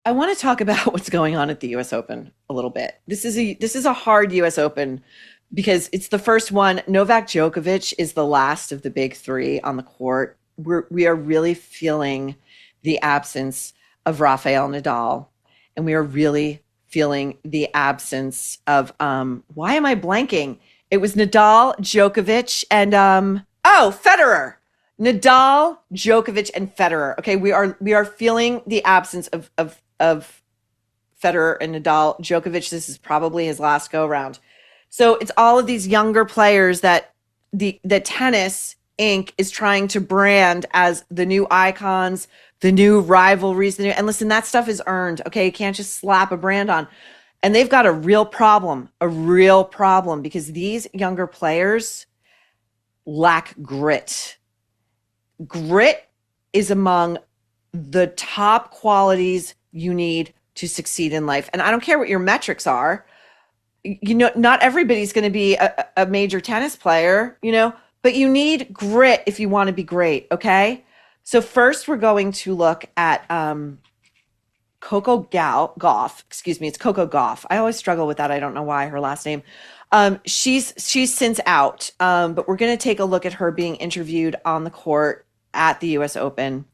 I want to talk about what's going on at the US Open a little bit. This is a hard US Open because it's the first one. Novak Djokovic is the last of the big three on the court. We are really feeling the absence of Rafael Nadal, and we are really feeling the absence of why am I blanking? It was Nadal, Djokovic, and Federer. Nadal, Djokovic, and Federer. Okay, we are feeling the absence of Federer and Nadal. Djokovic, this is probably his last go round. So it's all of these younger players that Tennis Inc. is trying to brand as the new icons, the new rivalries. And listen, that stuff is earned. Okay, you can't just slap a brand on. And they've got a real problem because these younger players lack grit. Grit is among the top qualities you need to succeed in life. And I don't care what your metrics are. Not everybody's going to be a major tennis player, but you need grit if you want to be great. Okay. So first we're going to look at Coco Gauff. Excuse me. It's Coco Gauff. I always struggle with that. I don't know why, her last name. She's since out, but we're going to take a look at her being interviewed on the court at the US Open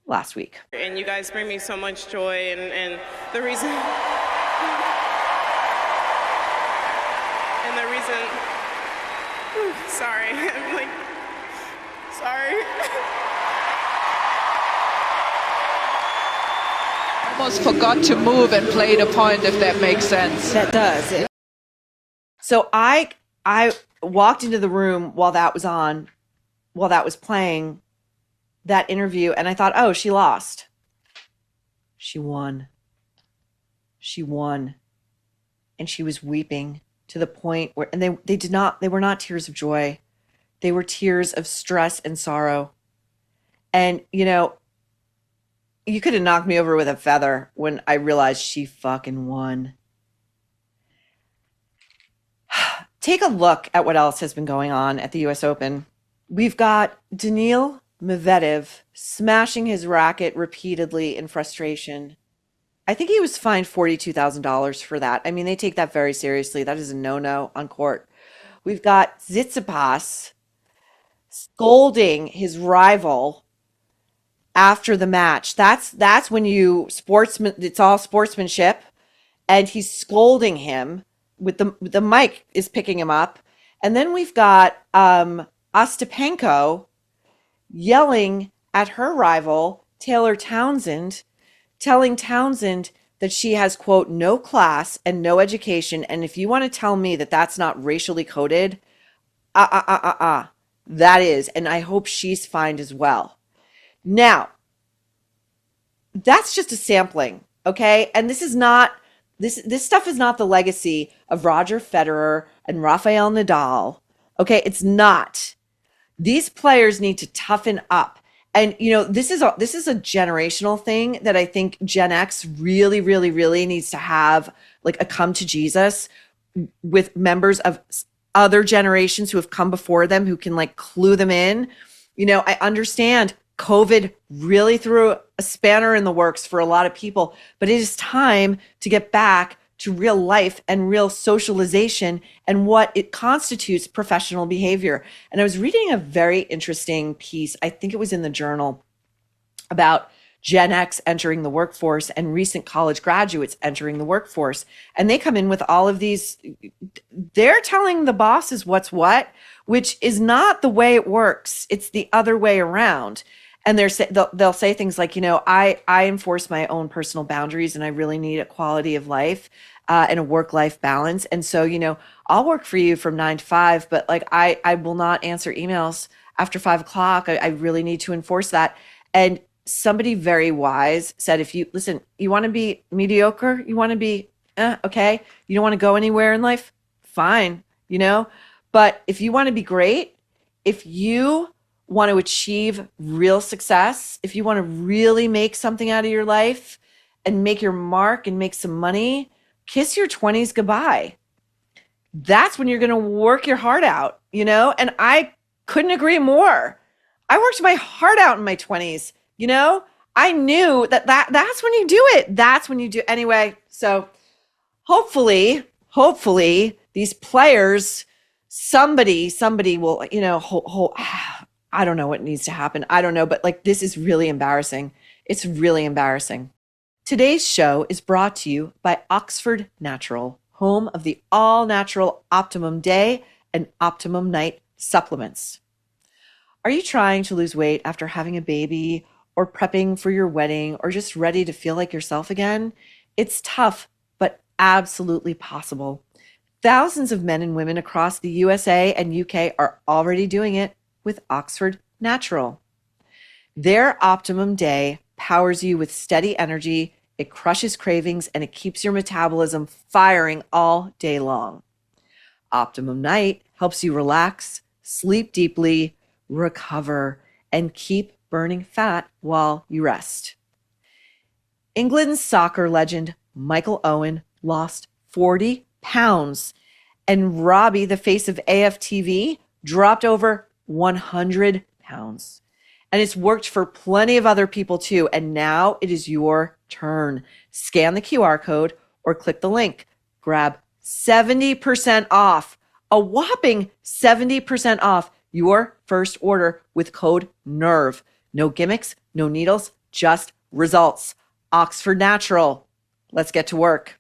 last week. And you guys bring me so much joy, and the reason and the reason sorry, I'm like sorry. Almost forgot to move and play the point, if that makes sense. That does. So I walked into the room while that was playing, that interview, and I thought, oh, she lost. She won. She won. And she was weeping to the point where, and they were not tears of joy. They were tears of stress and sorrow. And, you could have knocked me over with a feather when I realized she fucking won. Take a look at what else has been going on at the US Open. We've got Daniil Medvedev smashing his racket repeatedly in frustration. I think he was fined $42,000 for that. I mean, they take that very seriously. That is a no-no on court. We've got Tsitsipas scolding his rival after the match. That's when it's all sportsmanship, and he's scolding him with the mic is picking him up. And then we've got Ostapenko yelling at her rival, Taylor Townsend, telling Townsend that she has, quote, no class and no education. And if you want to tell me that that's not racially coded, that is. And I hope she's fined as well. Now, that's just a sampling, okay? And this stuff is not the legacy of Roger Federer and Rafael Nadal, okay? It's not. These players need to toughen up. And this is a generational thing that I think Gen X really, really, really needs to have, like, a come to Jesus with members of other generations who have come before them who can, like, clue them in. I understand COVID really threw a spanner in the works for a lot of people, but it is time to get back to real life and real socialization and what it constitutes professional behavior. And I was reading a very interesting piece, I think it was in the Journal, about Gen X entering the workforce and recent college graduates entering the workforce. And they come in with all of these, they're telling the bosses what's what, which is not the way it works. It's the other way around. And they'll say things like, I enforce my own personal boundaries, and I really need a quality of life and a work-life balance. And so, I'll work for you from 9 to 5, but, like, I will not answer emails after 5 o'clock. I really need to enforce that. And somebody very wise said, you want to be mediocre, you want to be, okay, you don't want to go anywhere in life, fine, but if you want to be great, if you want to achieve real success, if you want to really make something out of your life and make your mark and make some money, kiss your 20s goodbye. That's when you're going to work your heart out, and I couldn't agree more. I worked my heart out in my 20s, I knew that's when you do it. That's when you do anyway. So hopefully these players, somebody will, I don't know what needs to happen. I don't know, but like, this is really embarrassing. It's really embarrassing. Today's show is brought to you by Oxford Natural, home of the all-natural Optimum Day and Optimum Night supplements. Are you trying to lose weight after having a baby or prepping for your wedding or just ready to feel like yourself again? It's tough, but absolutely possible. Thousands of men and women across the USA and UK are already doing it with Oxford Natural. Their Optimum Day powers you with steady energy, it crushes cravings, and it keeps your metabolism firing all day long. Optimum Night helps you relax, sleep deeply, recover, and keep burning fat while you rest. England's soccer legend Michael Owen lost 40 pounds, and Robbie, the face of AFTV, dropped over 100 pounds. And it's worked for plenty of other people too. And now it is your turn. Scan the QR code or click the link. Grab 70% off, a whopping 70% off your first order with code NERVE. No gimmicks, no needles, just results. Oxford Natural. Let's get to work.